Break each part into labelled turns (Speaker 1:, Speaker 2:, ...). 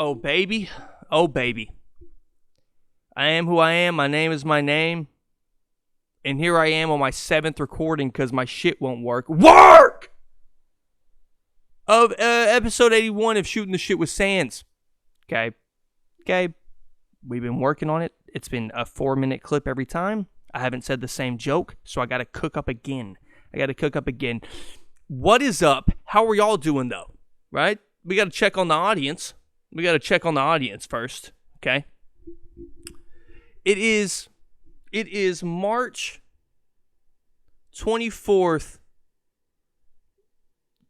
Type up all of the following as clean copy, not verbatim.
Speaker 1: Oh, baby. Oh, baby. I am who I am. My name is my name. And here I am on my 7th recording because my shit won't work. Work! Of episode 81 of Shooting the Shit with Sands. Okay. We've been working on it. It's been a 4-minute clip every time. I haven't said the same joke, so I got to cook up again. What is up? How are y'all doing, though? Right? We got to check on the audience. First, okay? It is March 24th.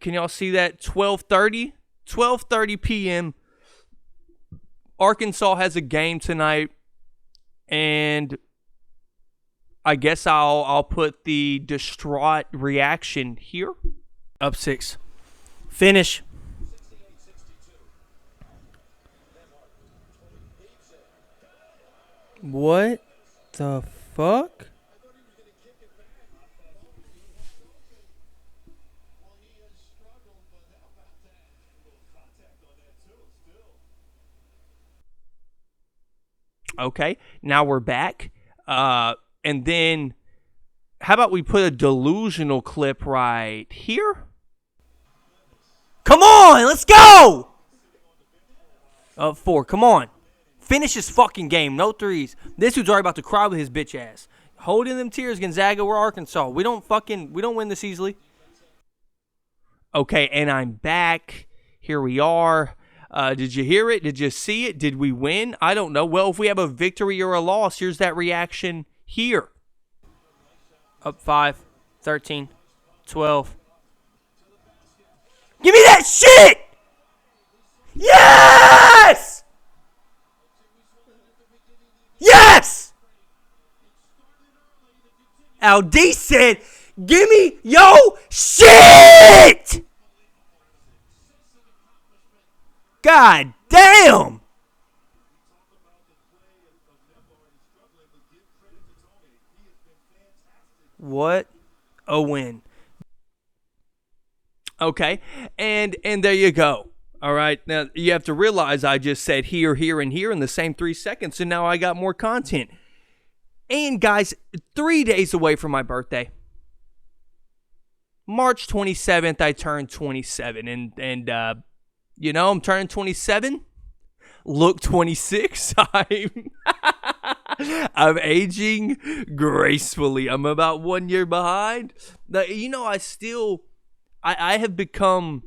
Speaker 1: Can y'all see that? 12:30? 12:30 p.m. Arkansas has a game tonight, and I guess I'll put the distraught reaction here. Up 6. Finish. What the fuck? Okay, now we're back. And then, how about we put a delusional clip right here? Come on, let's go! Up 4, come on. Finish this fucking game, no threes. This dude's already about to cry with his bitch ass. Holding them tears, Gonzaga, we're Arkansas. We don't win this easily. Okay, and I'm back. Here we are. Did you hear it? Did you see it? Did we win? I don't know. Well, if we have a victory or a loss, here's that reaction here. Up 5, 13, 12. Give me that shit! Yes! Yes! LD said, give me yo shit! God damn! What a win. Okay, and there you go. All right, now you have to realize I just said here, and here in the same 3 seconds, and now I got more content. And guys, 3 days away from my birthday. March 27th, I turned 27, and I'm turning 27. Look 26. I'm aging gracefully. I'm about 1 year behind. Now, I have become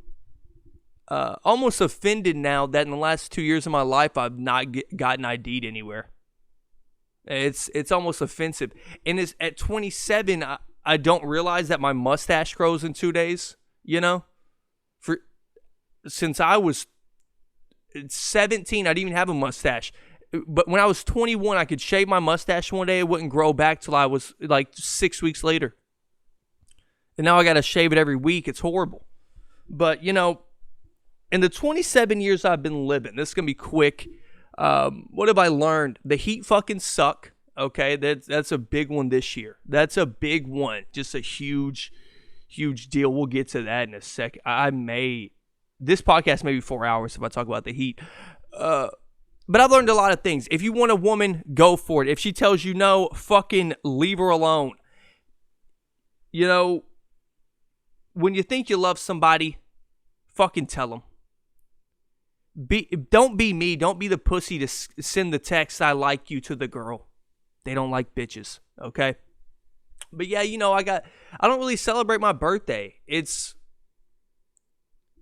Speaker 1: almost offended now that in the last 2 years of my life I've not gotten ID'd anywhere. It's almost offensive. And it's at 27, I don't realize that my mustache grows in 2 days. Since I was 17, I didn't even have a mustache. But when I was 21, I could shave my mustache one day. It wouldn't grow back till I was like 6 weeks later. And now I got to shave it every week. It's horrible. But, in the 27 years I've been living, this is going to be quick. What have I learned? The Heat fucking suck. Okay, that's a big one this year. That's a big one. Just a huge deal. We'll get to that in a second. This podcast may be 4 hours if I talk about the Heat. But I've learned a lot of things. If you want a woman, go for it. If she tells you no, fucking leave her alone. When you think you love somebody, fucking tell them. Don't be me. Don't be the pussy to send the text, I like you, to the girl. They don't like bitches, okay? But yeah, I don't really celebrate my birthday.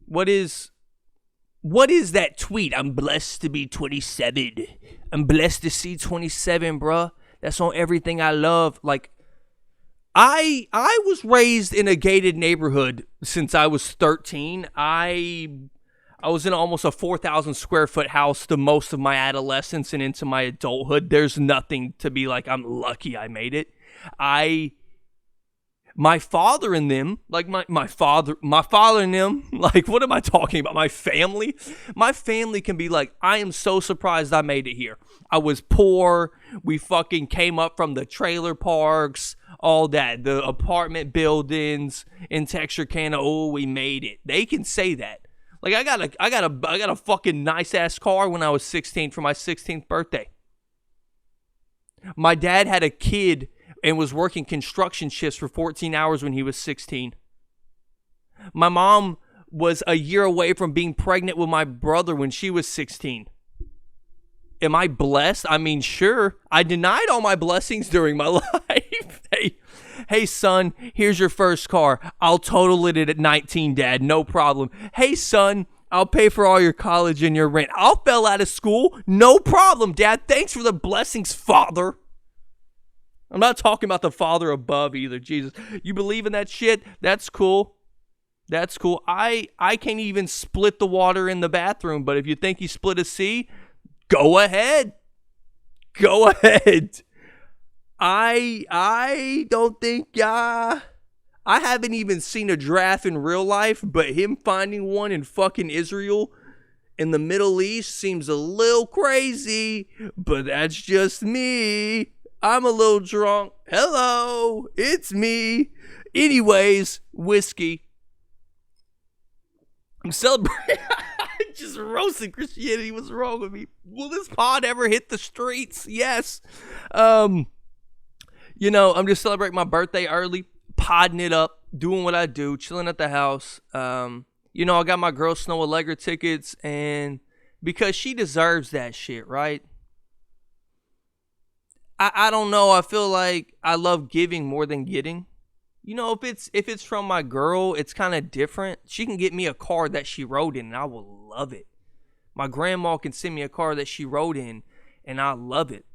Speaker 1: What is that tweet? I'm blessed to be 27. I'm blessed to see 27, bruh. That's on everything I love. Like, I was raised in a gated neighborhood since I was 13. I was in almost a 4,000 square foot house the most of my adolescence and into my adulthood. There's nothing to be like, I'm lucky I made it. My father and them, like my father and them, like, what am I talking about? My family can be like, I am so surprised I made it here. I was poor. We fucking came up from the trailer parks, all that, the apartment buildings in Texarkana. Oh, we made it. They can say that. Like I got a fucking nice ass car when I was 16 for my 16th birthday. My dad had a kid and was working construction shifts for 14 hours when he was 16. My mom was a year away from being pregnant with my brother when she was 16. Am I blessed? I mean, sure. I denied all my blessings during my life. Hey, son, here's your first car. I'll total it at 19, Dad. No problem. Hey, son, I'll pay for all your college and your rent. I'll fail out of school. No problem, Dad. Thanks for the blessings, Father. I'm not talking about the Father above either. Jesus, you believe in that shit? That's cool. That's cool. I can't even split the water in the bathroom, but if you think you split a sea, go ahead. Go ahead. I don't think I haven't even seen a giraffe in real life, but him finding one in fucking Israel in the Middle East seems a little crazy, but that's just me. I'm a little drunk. Hello, it's me. Anyways, whiskey. I'm celebrating. Just roasting Christianity. What's wrong with me? Will this pod ever hit the streets? Yes. I'm just celebrating my birthday early, podding it up, doing what I do, chilling at the house. I got my girl Snow Allegra tickets, and because she deserves that shit, right? I don't know. I feel like I love giving more than getting. If it's from my girl, it's kind of different. She can get me a car that she wrote in, and I will love it. My grandma can send me a car that she wrote in, and I love it.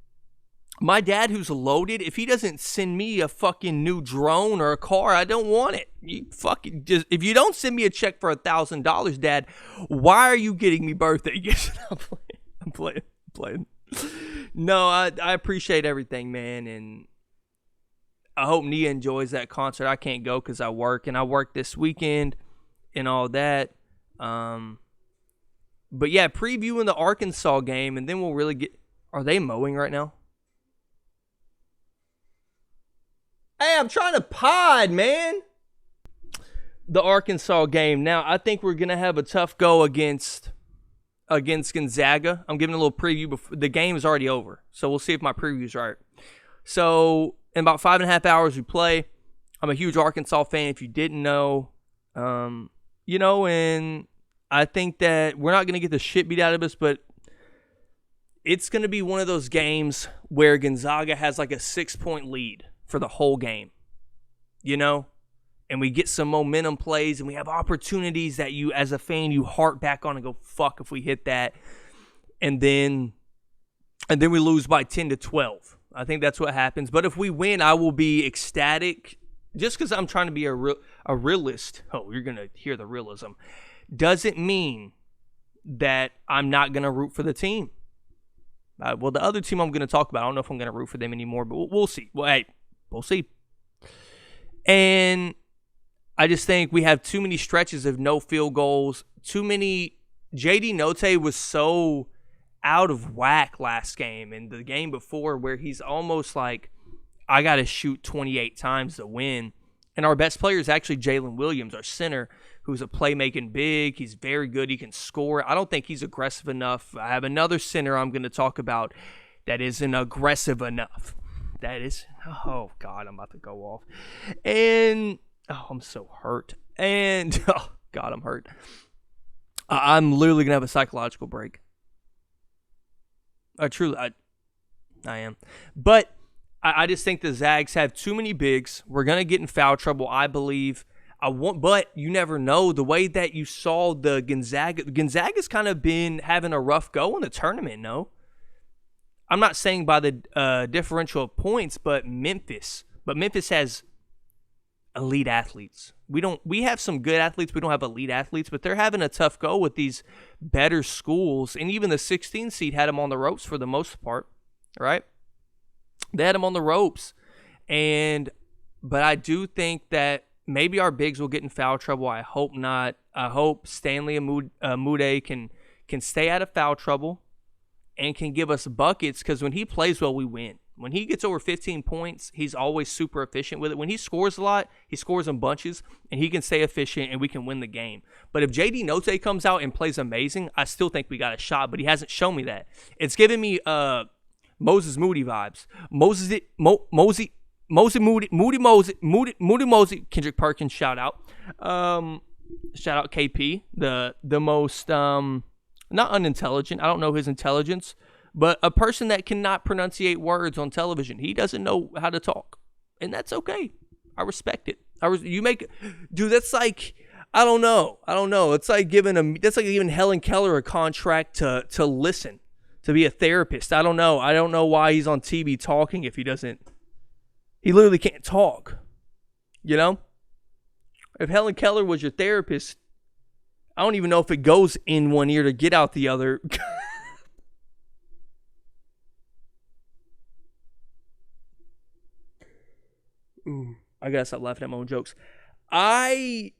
Speaker 1: My dad, who's loaded, if he doesn't send me a fucking new drone or a car, I don't want it. If you don't send me a check for $1,000, Dad, why are you getting me birthday gifts? I'm playing. No, I appreciate everything, man, and I hope Nia enjoys that concert. I can't go because I work, and I work this weekend and all that. But yeah, previewing the Arkansas game, and then we'll really get. Are they mowing right now? Hey, I'm trying to pod, man. The Arkansas game. Now, I think we're gonna have a tough go against Gonzaga. I'm giving a little preview before the game is already over, so we'll see if my preview's right. So in about 5.5 hours we play. I'm a huge Arkansas fan, if you didn't know. And I think that we're not going to get the shit beat out of us, but it's going to be one of those games where Gonzaga has like a 6-point lead for the whole game, and we get some momentum plays, and we have opportunities that you, as a fan, you harp back on and go, fuck if we hit that. And then we lose by 10-12. I think that's what happens. But if we win, I will be ecstatic. Just because I'm trying to be a realist. Oh, you're going to hear the realism. Doesn't mean that I'm not going to root for the team. The other team I'm going to talk about, I don't know if I'm going to root for them anymore, but we'll see. Well, hey, we'll see. And I just think we have too many stretches of no field goals. Too many. JD Notte was so out of whack last game and the game before, where he's almost like, I got to shoot 28 times to win. And our best player is actually Jalen Williams, our center, who's a playmaking big. He's very good. He can score. I don't think he's aggressive enough. I have another center I'm going to talk about that isn't aggressive enough. That is, oh, God, I'm about to go off. And, oh, I'm so hurt. And, oh, God, I'm hurt. I'm literally going to have a psychological break. I am. But I just think the Zags have too many bigs. We're going to get in foul trouble, I believe. But you never know. The way that you saw the Gonzaga's kind of been having a rough go in the tournament, no? I'm not saying by the differential of points, but Memphis. But Memphis has elite athletes. We have some good athletes. We don't have elite athletes, but they're having a tough go with these better schools. And even the 16 seed had them on the ropes for the most part, right? They had them on the ropes. But I do think that maybe our bigs will get in foul trouble. I hope not. I hope Stanley Amude can stay out of foul trouble. and can give us buckets because when he plays well, we win. When he gets over 15 points, he's always super efficient with it. When he scores a lot, he scores in bunches, and he can stay efficient, and we can win the game. But if J.D. Notae comes out and plays amazing, I still think we got a shot, but he hasn't shown me that. It's giving me Moses Moody vibes. Moody Mosey, Kendrick Perkins, shout out. Shout out KP, the most, not unintelligent, I don't know his intelligence, but a person that cannot pronunciate words on television. He doesn't know how to talk, and that's okay. I respect it. Dude, that's like, I don't know. It's like giving Helen Keller a contract to listen, to be a therapist. I don't know. I don't know why he's on TV talking if he literally can't talk, you know? If Helen Keller was your therapist, I don't even know if it goes in one ear to get out the other. I gotta stop laughing at my own jokes. I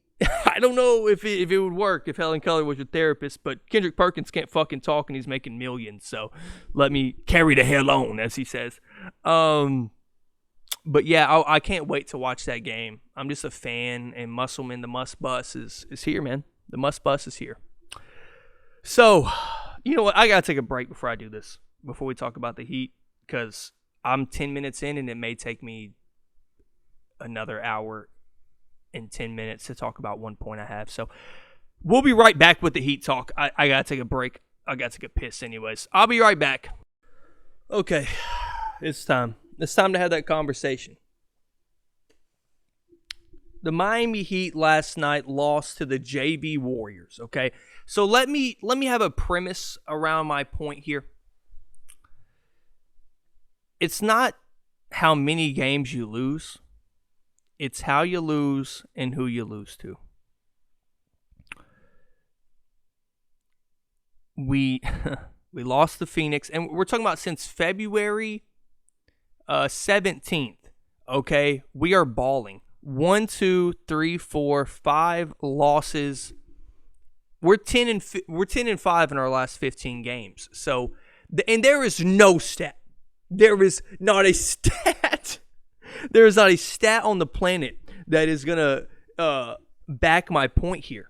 Speaker 1: don't know if it would work if Helen Keller was your therapist, but Kendrick Perkins can't fucking talk and he's making millions, so let me carry the hell on, as he says. But yeah, I can't wait to watch that game. I'm just a fan, and Musselman, the Must Bus, is here, man. The Must Bus is here. So, you know what? I gotta take a break before I do this, before we talk about the Heat, because I'm 10 minutes in, and it may take me another hour and 10 minutes to talk about one point I have. So we'll be right back with the Heat talk. I gotta take a break. I gotta take a piss anyways. I'll be right back. Okay, it's time. It's time to have that conversation. The Miami Heat last night lost to the JV Warriors, okay? So let me have a premise around my point here. It's not how many games you lose. It's how you lose and who you lose to. We lost to Phoenix, and we're talking about since February 17th. Okay, we are balling. 1, 2, 3, 4, 5 losses. We're 10 and 5 in our last 15 games. So, and there is no stat. There is not a stat. There is not a stat on the planet that is gonna back my point here.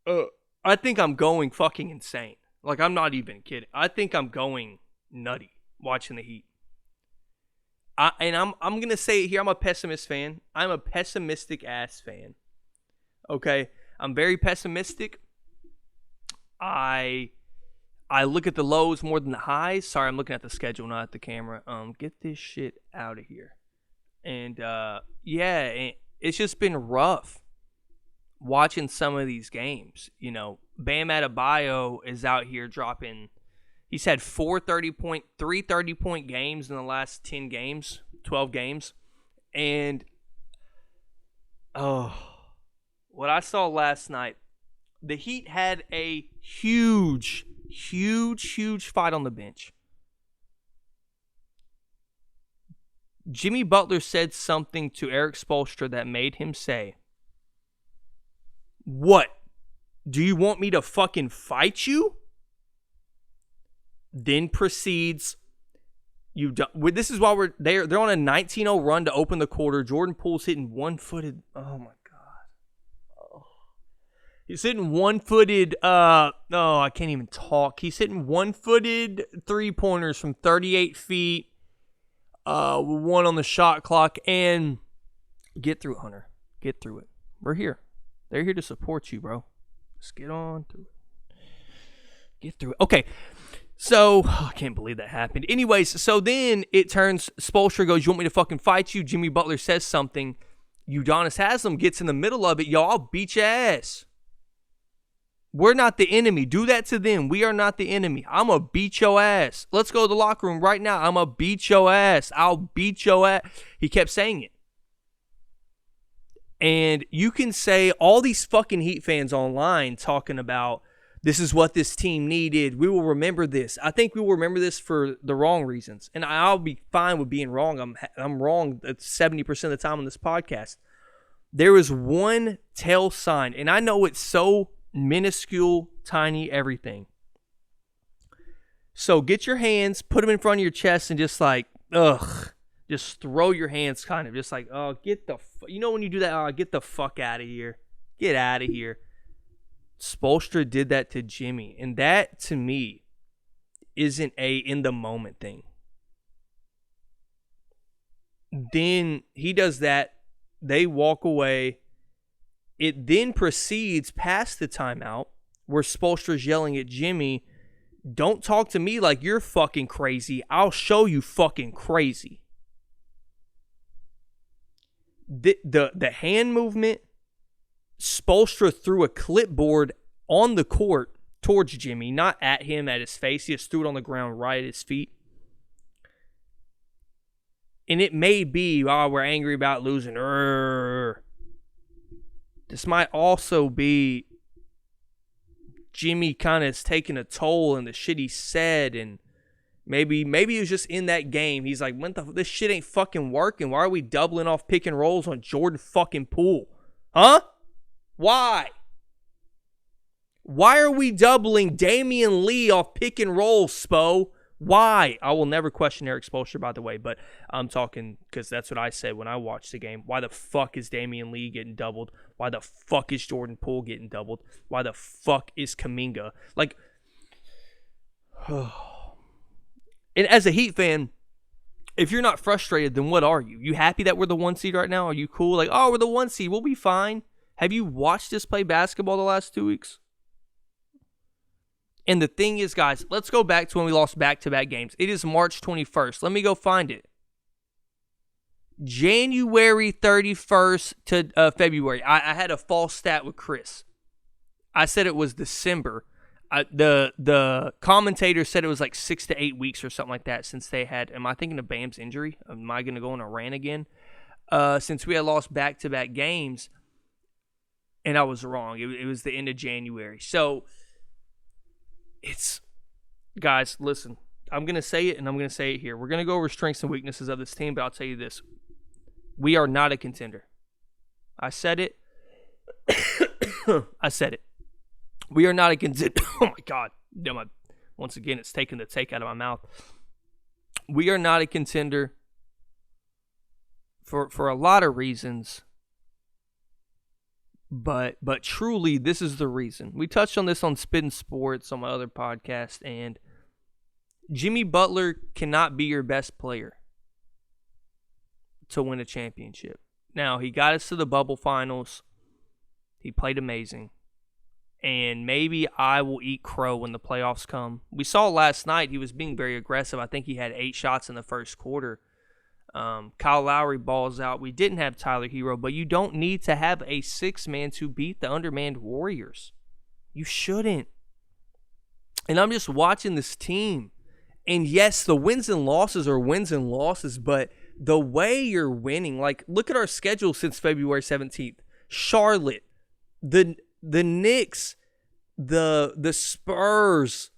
Speaker 1: I think I'm going fucking insane. Like, I'm not even kidding. I think I'm going nutty watching the Heat. I'm gonna say it here. I'm a pessimist fan. I'm a pessimistic ass fan. Okay, I'm very pessimistic. I look at the lows more than the highs. Sorry, I'm looking at the schedule, not at the camera. Get this shit out of here. And yeah, it's just been rough watching some of these games. You know, Bam Adebayo is out here dropping. He's had 3 30-point games in the last 10 games, 12 games. And, what I saw last night, the Heat had a huge fight on the bench. Jimmy Butler said something to Eric Spoelstra that made him say, "What? Do you want me to fucking fight you?" Then proceeds, this is while they're on a 19-0 run to open the quarter. Jordan Poole's hitting one-footed. Oh my god. Oh. He's hitting one-footed. I can't even talk. He's hitting one-footed three-pointers from 38 feet. With one on the shot clock, and get through it, Hunter. Get through it. We're here. They're here to support you, bro. Just get on through it. Get through it. Okay. So, I can't believe that happened. Anyways, so then it turns, Spoelstra goes, "You want me to fucking fight you?" Jimmy Butler says something. Udonis Haslem gets in the middle of it. Y'all, I'll beat your ass. We're not the enemy. Do that to them. We are not the enemy. I'm going to beat your ass. Let's go to the locker room right now. I'm going to beat your ass. I'll beat your ass. He kept saying it. And you can say all these fucking Heat fans online talking about, this is what this team needed. We will remember this. I think we will remember this for the wrong reasons. And I'll be fine with being wrong. I'm wrong 70% of the time on this podcast. There is one tell sign, and I know it's so minuscule, tiny, everything. So get your hands, put them in front of your chest, and just like, just throw your hands kind of. Just like, oh, you know when you do that, oh, get the fuck out of here. Get out of here. Spoelstra did that to Jimmy. And that, to me, isn't a in-the-moment thing. Then he does that. They walk away. It then proceeds past the timeout where Spoelstra's yelling at Jimmy, don't talk to me like you're fucking crazy. I'll show you fucking crazy. The hand movement, Spoelstra threw a clipboard on the court towards Jimmy, not at him, at his face. He just threw it on the ground right at his feet. And it may be, we're angry about losing. This might also be Jimmy kind of is taking a toll in the shit he said, and maybe he was just in that game. He's like, this shit ain't fucking working. Why are we doubling off pick and rolls on Jordan fucking Poole? Huh? Why? Why are we doubling Damian Lee off pick and roll, Spo? Why? I will never question Eric Spoelstra, by the way, but I'm talking because that's what I said when I watched the game. Why the fuck is Damian Lee getting doubled? Why the fuck is Jordan Poole getting doubled? Why the fuck is Kuminga? Like, and as a Heat fan, if you're not frustrated, then what are you? You happy that we're the 1 seed right now? Are you cool? Like, oh, we're the 1 seed. We'll be fine. Have you watched us play basketball the last 2 weeks? And the thing is, guys, let's go back to when we lost back-to-back games. It is March 21st. Let me go find it. January 31st to February. I had a false stat with Chris. I said it was December. The commentator said it was like 6 to 8 weeks or something like that since they had, am I thinking of Bam's injury? Am I going to go on a rant again? Since we had lost back-to-back games, and I was wrong. It was the end of January. So, guys, listen, I'm going to say it, and I'm going to say it here. We're going to go over strengths and weaknesses of this team, but I'll tell you this. We are not a contender. I said it. I said it. We are not a contender. Oh, my God. Once again, it's taking the take out of my mouth. We are not a contender for a lot of reasons. But truly, this is the reason. We touched on this on Spin Sports on my other podcast, and Jimmy Butler cannot be your best player to win a championship. Now, he got us to the bubble finals. He played amazing. And maybe I will eat crow when the playoffs come. We saw last night he was being very aggressive. I think he had 8 shots in the first quarter. Kyle Lowry balls out. We didn't have Tyler Hero, but you don't need to have a 6-man to beat the undermanned Warriors. You shouldn't. And I'm just watching this team. And yes, the wins and losses are wins and losses, but the way you're winning, like, look at our schedule since February 17th. Charlotte, the Knicks, the Spurs,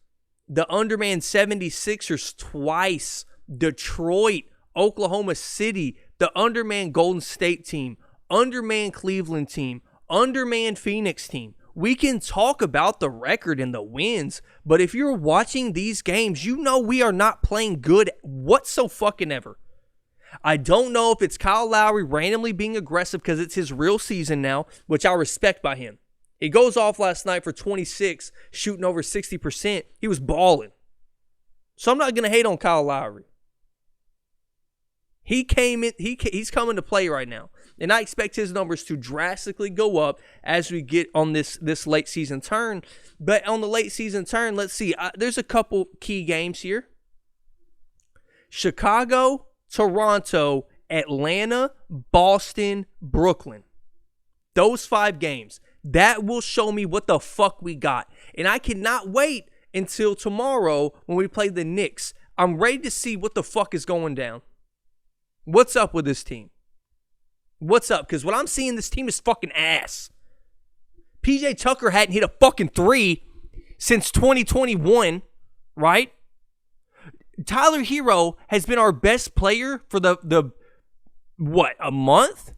Speaker 1: the undermanned 76ers twice, Detroit, Oklahoma City, the undermanned Golden State team, undermanned Cleveland team, undermanned Phoenix team. We can talk about the record and the wins, but if you're watching these games, you know we are not playing good whatsoever. I don't know if it's Kyle Lowry randomly being aggressive because it's his real season now, which I respect by him. He goes off last night for 26, shooting over 60%. He was balling. So I'm not going to hate on Kyle Lowry. He came in. He's coming to play right now, and I expect his numbers to drastically go up as we get on this late season turn. But on the late season turn, let's see. There's a couple key games here: Chicago, Toronto, Atlanta, Boston, Brooklyn. Those 5 games. That will show me what the fuck we got, and I cannot wait until tomorrow when we play the Knicks. I'm ready to see what the fuck is going down. What's up with this team? What's up? Because what I'm seeing, this team is fucking ass. PJ Tucker hadn't hit a fucking 3 since 2021, right? Tyler Hero has been our best player for the a month?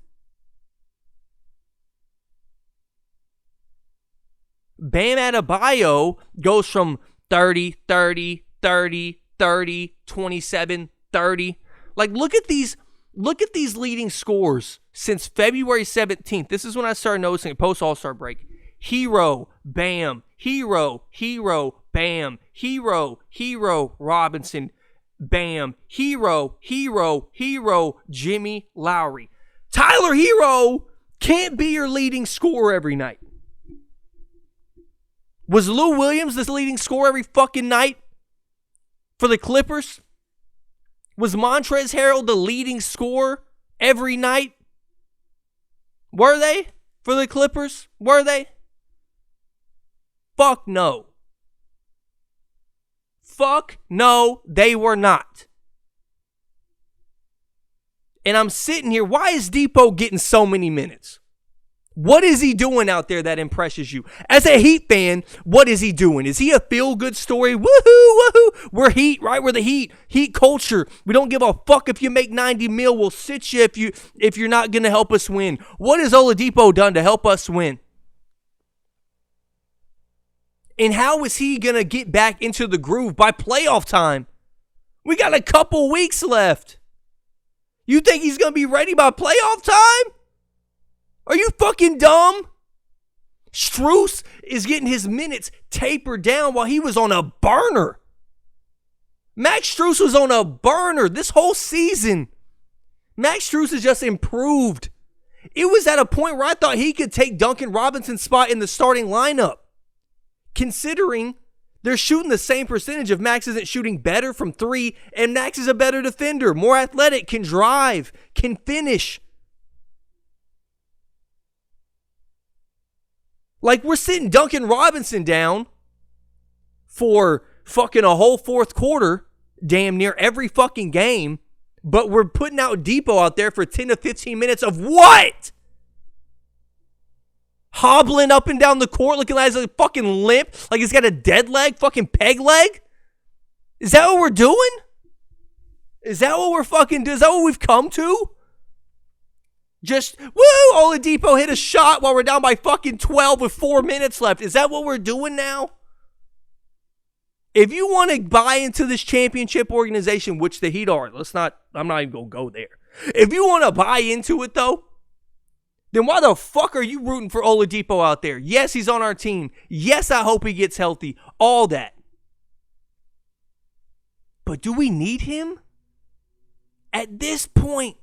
Speaker 1: Bam Adebayo goes from 30, 30, 30, 30, 27, 30. Like, look at these leading scores since February 17th. This is when I started noticing it post All-Star break. Hero, bam. Hero, bam. Hero, Robinson, bam. Hero, Jimmy Lowry. Tyler Hero can't be your leading scorer every night. Was Lou Williams the leading scorer every fucking night for the Clippers? Was Montrezl Harrell the leading scorer every night? Were they for the Clippers? Were they? Fuck no. Fuck no, they were not. And I'm sitting here, why is Depot getting so many minutes? What is he doing out there that impresses you? As a Heat fan, what is he doing? Is he a feel-good story? Woohoo, woohoo. We're Heat, right? We're the Heat. Heat culture. We don't give a fuck if you make 90 mil. We'll sit you if you're not going to help us win. What has Oladipo done to help us win? And how is he going to get back into the groove by playoff time? We got a couple weeks left. You think he's going to be ready by playoff time? Are you fucking dumb? Strus is getting his minutes tapered down while he was on a burner. Max Strus was on a burner this whole season. Max Strus has just improved. It was at a point where I thought he could take Duncan Robinson's spot in the starting lineup. Considering they're shooting the same percentage if Max isn't shooting better from three, and Max is a better defender, more athletic, can drive, can finish. Like, we're sitting Duncan Robinson down for fucking a whole fourth quarter, damn near every fucking game, but we're putting out Depot out there for 10 to 15 minutes of what? Hobbling up and down the court looking like he's a fucking limp, like he's got a dead leg, fucking peg leg? Is that what we're doing? Is that what we're fucking doing? Is that what we've come to? Just, woo, Oladipo hit a shot while we're down by fucking 12 with 4 minutes left. Is that what we're doing now? If you want to buy into this championship organization, which the Heat are, I'm not even going to go there. If you want to buy into it, though, then why the fuck are you rooting for Oladipo out there? Yes, he's on our team. Yes, I hope he gets healthy. All that. But do we need him? At this point,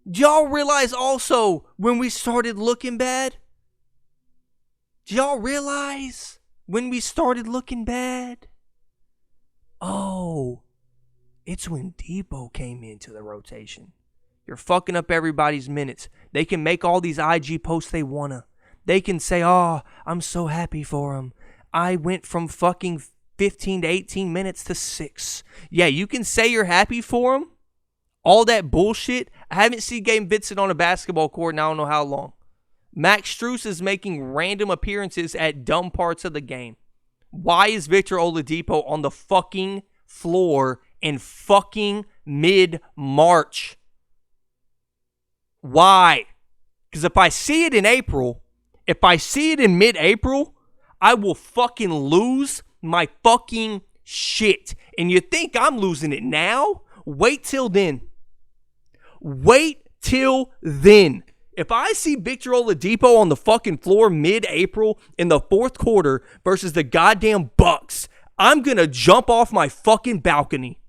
Speaker 1: do y'all realize also when we started looking bad? Do y'all realize when we started looking bad? Oh, it's when Depot came into the rotation. You're fucking up everybody's minutes. They can make all these IG posts they wanna. They can say, oh, I'm so happy for him. I went from fucking 15 to 18 minutes to 6. Yeah, you can say you're happy for him. All that bullshit. I haven't seen Gabe Vincent on a basketball court in I don't know how long. Max Strus is making random appearances at dumb parts of the game. Why is Victor Oladipo on the fucking floor in fucking mid-March? Why? Because if I see it in April, if I see it in mid-April, I will fucking lose my fucking shit. And you think I'm losing it now? Wait till then. Wait till then. If I see Victor Oladipo on the fucking floor mid-April in the fourth quarter versus the goddamn Bucks, I'm going to jump off my fucking balcony.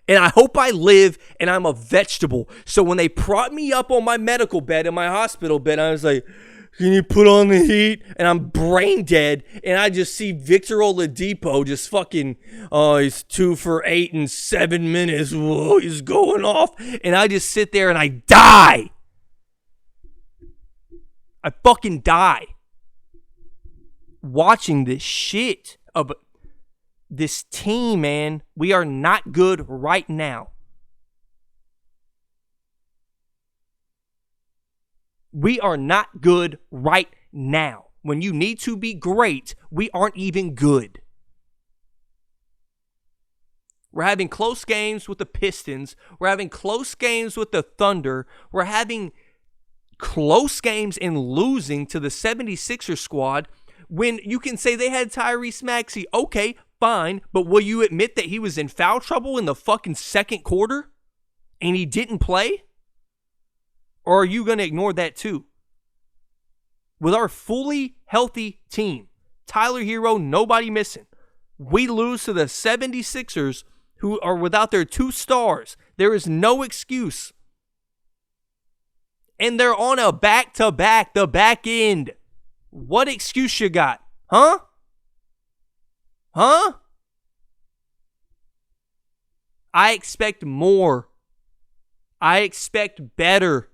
Speaker 1: And I hope I live and I'm a vegetable. So when they prop me up on my medical bed in my hospital bed, I was like, can you put on the heat? And I'm brain dead. And I just see Victor Oladipo just fucking, oh, he's 2 for 8 in 7 minutes. Whoa, he's going off. And I just sit there and I die. I fucking die. Watching this shit of this team, man. We are not good right now. We are not good right now. When you need to be great, we aren't even good. We're having close games with the Pistons. We're having close games with the Thunder. We're having close games and losing to the 76ers squad when you can say they had Tyrese Maxey. Okay, Fine, but will you admit that he was in foul trouble in the fucking second quarter and he didn't play? Or are you going to ignore that too? With our fully healthy team, Tyler Hero, nobody missing, we lose to the 76ers who are without their 2 stars. There is no excuse. And they're on a back-to-back, the back end. What excuse you got? Huh? Huh? I expect more. I expect better.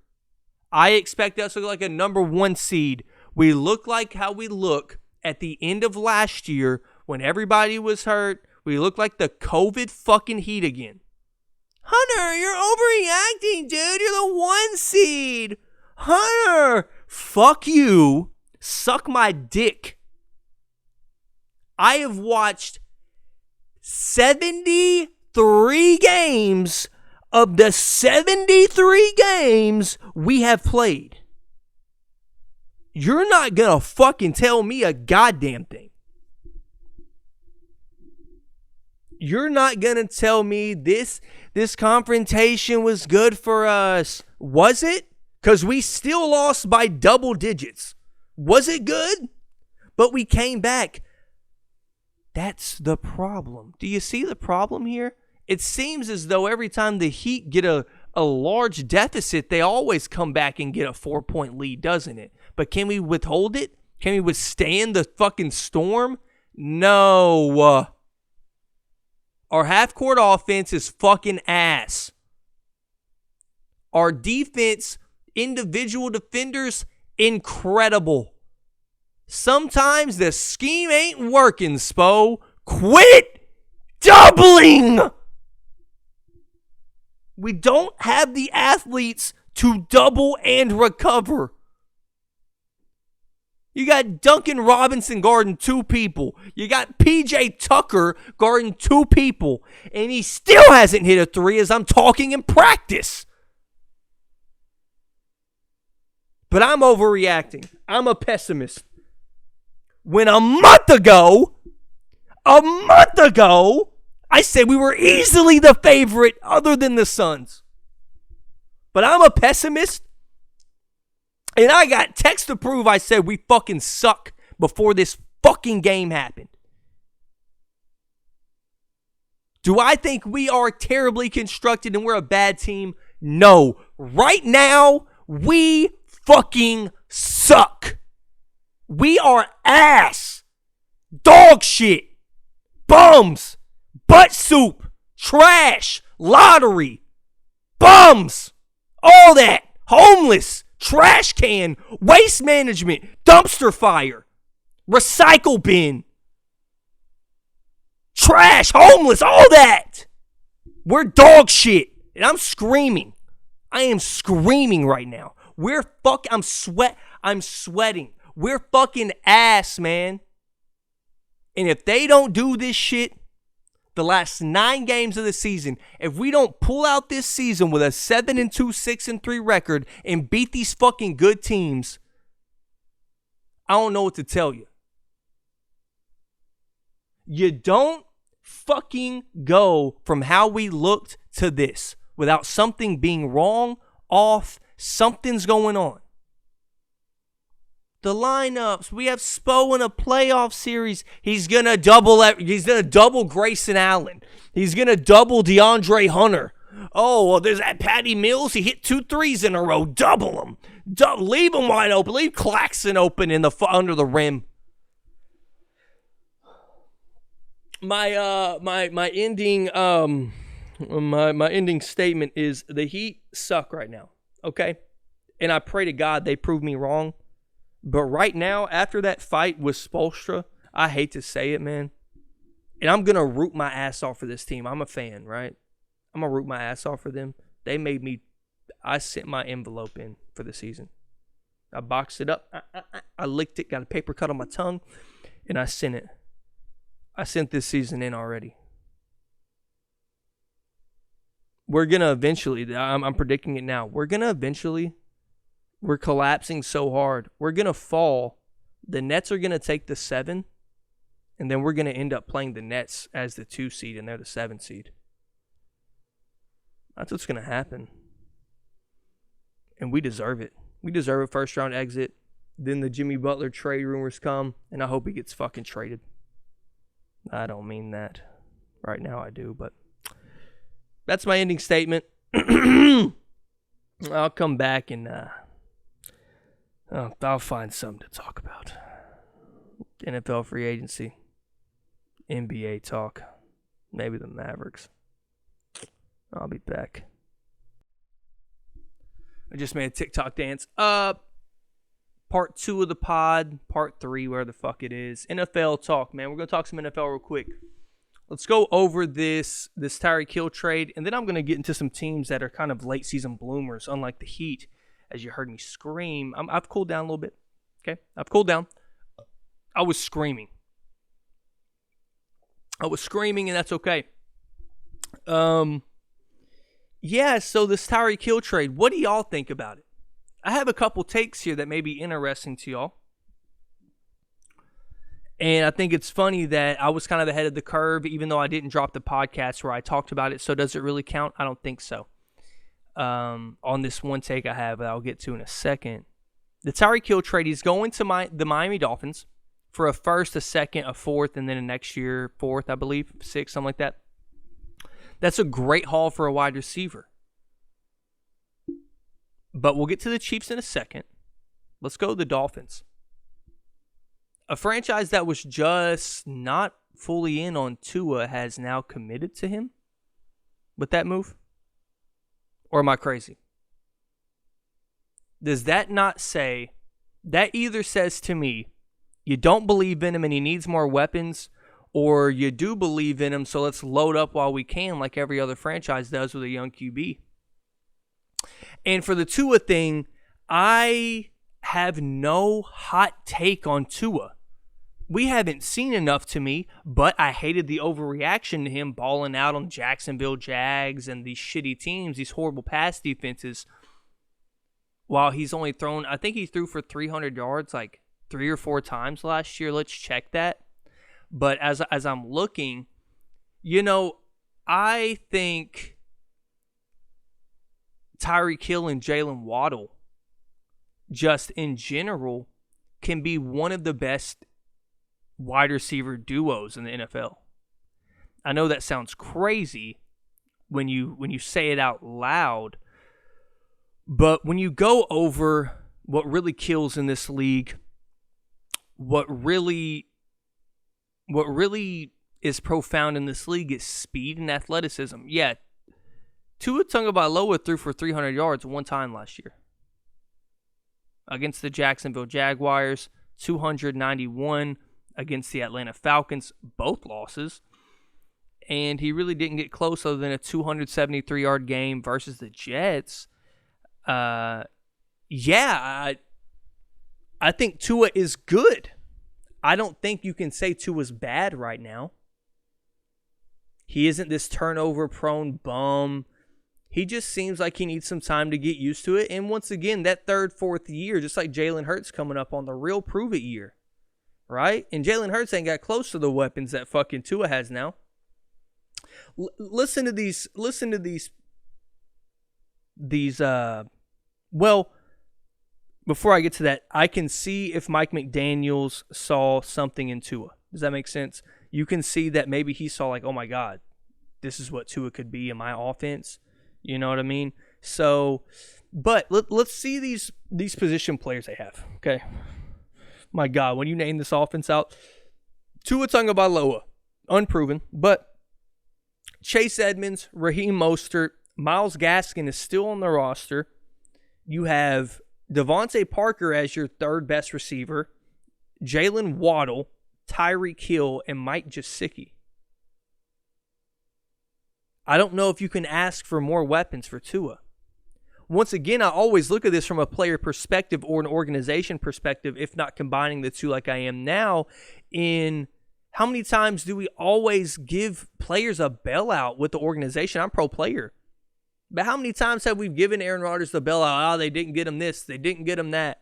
Speaker 1: I expect us to look like a number 1 seed. We look like how we look at the end of last year when everybody was hurt. We look like the COVID fucking Heat again. Hunter, you're overreacting, dude. You're the 1 seed. Hunter, fuck you. Suck my dick. I have watched 73 games of the 73 games we have played. You're not going to fucking tell me a goddamn thing. You're not going to tell me this confrontation was good for us. Was it? Because we still lost by double digits. Was it good? But we came back. That's the problem. Do you see the problem here? It seems as though every time the Heat get a large deficit, they always come back and get a 4-point lead, doesn't it? But can we withhold it? Can we withstand the fucking storm? No. Our half-court offense is fucking ass. Our defense, individual defenders, incredible. Sometimes the scheme ain't working, Spo. Quit doubling! We don't have the athletes to double and recover. You got Duncan Robinson guarding 2 people. You got PJ Tucker guarding 2 people. And he still hasn't hit a 3 as I'm talking in practice. But I'm overreacting. I'm a pessimist. When a month ago, I said we were easily the favorite other than the Suns. But I'm a pessimist. And I got text to prove I said we fucking suck before this fucking game happened. Do I think we are terribly constructed and we're a bad team? No. Right now, we fucking suck. We are ass. Dog shit. Bums. Butt soup. Trash. Lottery. Bums. All that. Homeless. Trash can, waste management, dumpster fire, recycle bin, trash, homeless, all that. We're dog shit. And I'm screaming. I am screaming right now. I'm sweating. We're fucking ass, man. And if they don't do this shit, the last 9 games of the season, if we don't pull out this season with a 7-2, 6-3 record and beat these fucking good teams, I don't know what to tell you. You don't fucking go from how we looked to this without something being wrong, off, something's going on. The lineups, we have Spo in a playoff series. He's gonna double Grayson Allen. He's gonna double DeAndre Hunter. Oh, well, there's that Patty Mills. He hit 2 threes in a row. Double him. Leave him wide open. Leave Claxton open under the rim. My ending statement is the Heat suck right now. Okay, and I pray to God they prove me wrong. But right now, after that fight with Spoelstra, I hate to say it, man. And I'm going to root my ass off for this team. I'm a fan, right? I'm going to root my ass off for them. I sent my envelope in for the season. I boxed it up. I licked it, got a paper cut on my tongue, and I sent it. I sent this season in already. We're going to eventually, I'm predicting it now, we're collapsing so hard. We're going to fall. The Nets are going to take the 7, And then we're going to end up playing the Nets as the 2 seed, and they're the 7 seed. That's what's going to happen. And we deserve it. We deserve a first-round exit. Then the Jimmy Butler trade rumors come, and I hope he gets fucking traded. I don't mean that. Right now I do, but that's my ending statement. I'll come back and I'll find something to talk about. NFL free agency. NBA talk. Maybe the Mavericks. I'll be back. I just made a TikTok dance. Part 2 of the pod. Part 3, where the fuck it is. NFL talk, man. We're going to talk some NFL real quick. Let's go over this Tyreek Hill trade, and then I'm going to get into some teams that are kind of late season bloomers, unlike the Heat, as you heard me scream. I've cooled down a little bit. Okay? I've cooled down. I was screaming. And that's okay. Yeah, so this Tyreek Hill trade, what do y'all think about it? I have a couple takes here that may be interesting to y'all. And I think it's funny that I was kind of ahead of the curve, even though I didn't drop the podcast where I talked about it. So does it really count? I don't think so. On this one take I have that I'll get to in a second. The Tyreek Hill trade, he's going to the Miami Dolphins for a first, a second, a fourth, and then a next year, fourth, I believe, 6, something like that. That's a great haul for a wide receiver. But we'll get to the Chiefs in a second. Let's go to the Dolphins. A franchise that was just not fully in on Tua has now committed to him with that move? Or am I crazy? Does that not say, that either says to me, you don't believe in him and he needs more weapons, or you do believe in him, so let's load up while we can like every other franchise does with a young QB. And for the Tua thing, I have no hot take on Tua. We haven't seen enough to me, but I hated the overreaction to him balling out on Jacksonville Jags and these shitty teams, these horrible pass defenses, while he's only thrown, I think he threw for 300 yards like 3 or 4 times last year. Let's check that. But as I'm looking, I think Tyreek Hill and Jalen Waddle, just in general, can be one of the best wide receiver duos in the NFL. I know that sounds crazy when you say it out loud, but when you go over what really kills in this league, what really is profound in this league is speed and athleticism. Yeah, Tua Tagovailoa threw for 300 yards one time last year against the Jacksonville Jaguars, 291 against the Atlanta Falcons, both losses. And he really didn't get close other than a 273-yard game versus the Jets. I think Tua is good. I don't think you can say Tua's bad right now. He isn't this turnover-prone bum. He just seems like he needs some time to get used to it. And once again, that third, fourth year, just like Jalen Hurts coming up on the real prove-it year, right? And Jalen Hurts ain't got close to the weapons that fucking Tua has now. Listen to these. Well, before I get to that, I can see if Mike McDaniels saw something in Tua. Does that make sense? You can see that maybe he saw like, oh my God, this is what Tua could be in my offense. You know what I mean? So, but let's see these position players they have. Okay. My God, when you name this offense out, Tua Tagovailoa, unproven, but Chase Edmonds, Raheem Mostert, Myles Gaskin is still on the roster. You have Devontae Parker as your third best receiver, Jalen Waddle, Tyreek Hill, and Mike Gesicki. I don't know if you can ask for more weapons for Tua. Once again, I always look at this from a player perspective or an organization perspective, if not combining the two like I am now. In how many times do we always give players a bailout with the organization? I'm pro player. But how many times have we given Aaron Rodgers the bailout? Oh, they didn't get him this. They didn't get him that.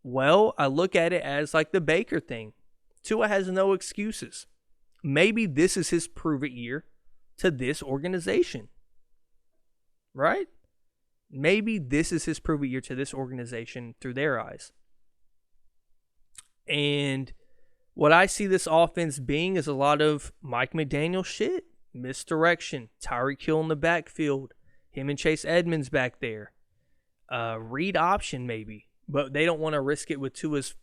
Speaker 1: Well, I look at it as like the Baker thing. Tua has no excuses. Maybe this is his prove-it year to this organization. Right? Maybe this is his prove-it year to this organization through their eyes. And what I see this offense being is a lot of Mike McDaniel shit. Misdirection. Tyreek Hill in the backfield. Him and Chase Edmonds back there. Read option maybe. But they don't want to risk it with Tua's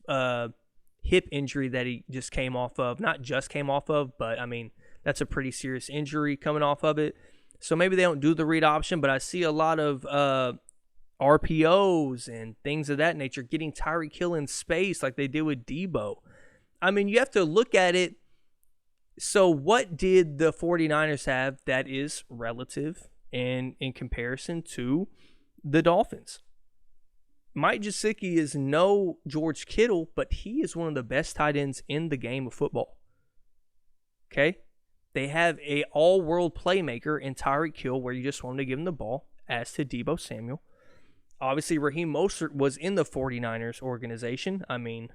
Speaker 1: hip injury that he just came off of. Not just came off of, but I mean, that's a pretty serious injury coming off of it. So maybe they don't do the read option, but I see a lot of RPOs and things of that nature getting Tyreek Hill in space like they did with Debo. I mean, you have to look at it. So what did the 49ers have that is relative and in comparison to the Dolphins? Mike Gesicki is no George Kittle, but he is one of the best tight ends in the game of football. Okay? They have a all-world playmaker in Tyreek Hill where you just want to give him the ball, as to Debo Samuel. Obviously, Raheem Mostert was in the 49ers organization. I mean,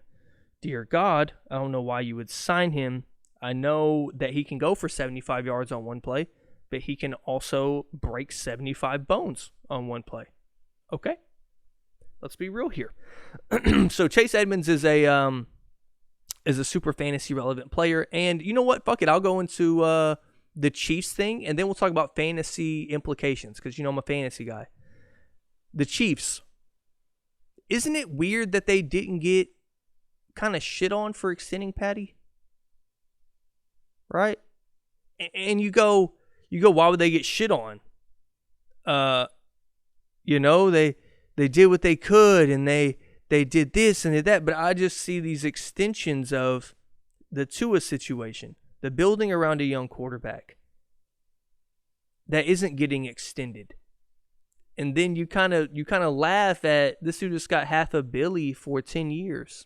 Speaker 1: dear God, I don't know why you would sign him. I know that he can go for 75 yards on one play, but he can also break 75 bones on one play. Okay? Let's be real here. So Chase Edmonds is a super fantasy relevant player. And you know what? Fuck it. I'll go into the Chiefs thing, and then we'll talk about fantasy implications because, you know, I'm a fantasy guy. The Chiefs. Isn't it weird that they didn't get kind of shit on for extending Patty? Right? And you go, why would they get shit on? You know, they did what they could, and they did this and did that, but I just see these extensions of the Tua situation, the building around a young quarterback that isn't getting extended. And then you kind of laugh at this dude just got $500 million for 10 years,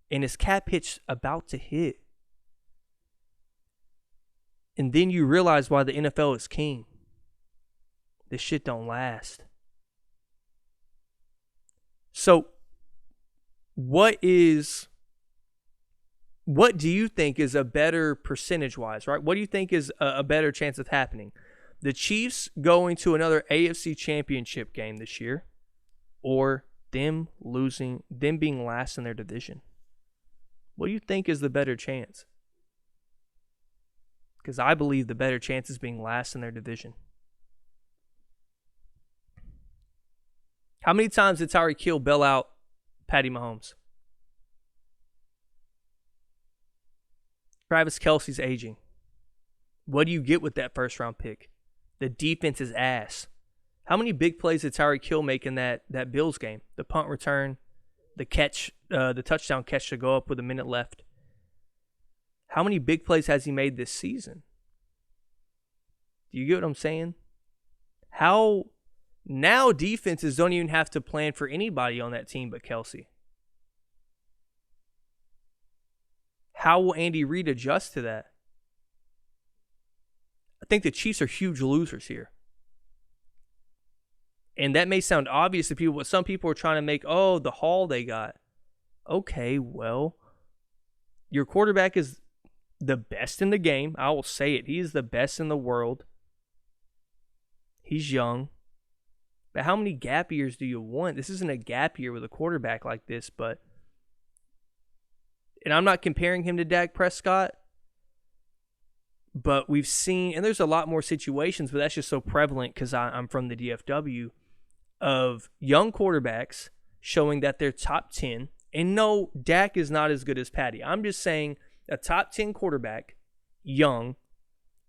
Speaker 1: and his cap hit's about to hit. And then you realize why the NFL is king. This shit don't last. So, what do you think is a better percentage-wise, right? What do you think is a better chance of happening? The Chiefs going to another AFC championship game this year, or them being last in their division? What do you think is the better chance? Because I believe the better chance is being last in their division. How many times did Tyreek Hill bail out Patty Mahomes? Travis Kelce's aging. What do you get with that first-round pick? The defense is ass. How many big plays did Tyreek Hill make in that Bills game? The punt return, the catch, the touchdown catch to go up with a minute left. How many big plays has he made this season? Do you get what I'm saying? How now defenses don't even have to plan for anybody on that team but Kelce. How will Andy Reid adjust to that? I think the Chiefs are huge losers here. And that may sound obvious to people, but some people are trying to make, the haul they got. Okay, well, your quarterback is the best in the game. I will say it. He is the best in the world. He's young. But how many gap years do you want? This isn't a gap year with a quarterback like this, but... And I'm not comparing him to Dak Prescott, but we've seen... And there's a lot more situations, but that's just so prevalent because I'm from the DFW, of young quarterbacks showing that they're top 10. And no, Dak is not as good as Patty. I'm just saying a top 10 quarterback, young,